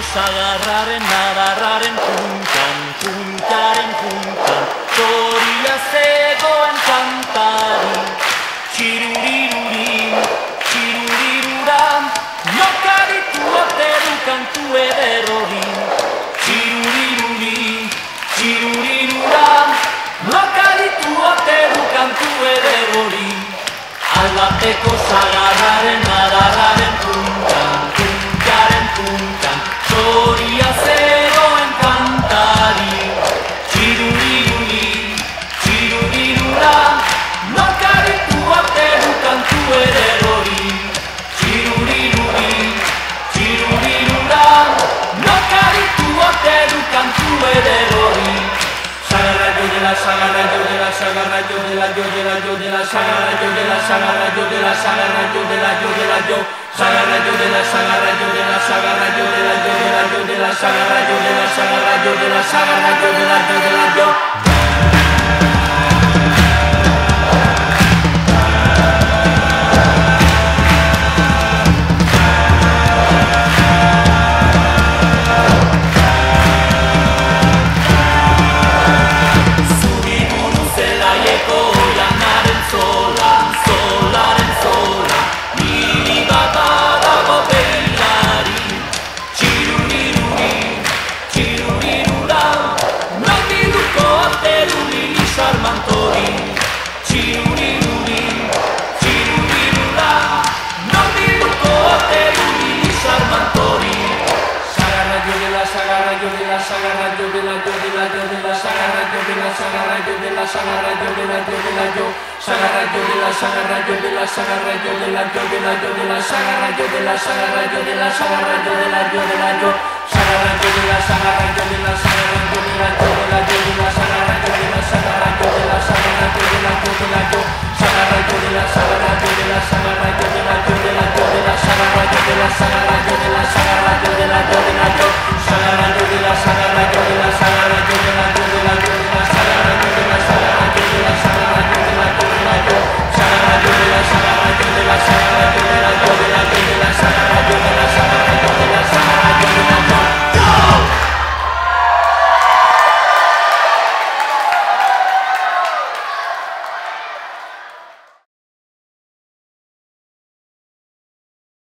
sagarraren adarraren puntan, puntaren puntan, zoria zegoen kantari. Txirurirurin, txiruriruran, nokaritu ote du kantu ederrorin. Txirurirurin, txiruriruran, nokaritu ote du kantu ederrorin. Albateko sagarraren adarraren puntan, puntaren puntan, zoria zegoen kantari. Txirurirurin, txiruriruran, nokaritu ote du kantu ederrorin. Txirurirurin, txiruriruran, nokaritu ote du kantu ederrorin. Sagarra yo de la sagarra yo de la sagarra yo de la yo de la yo de la sagarra yo de la sagarra yo de la sagarra yo de la yo de la yo sagarra yo de la sagarra yo de la sagarra yo de la yo de la yo de la sagarra yo de la sagarra yo de la sagarra yo de la yo de la yo. Sagarra yo de la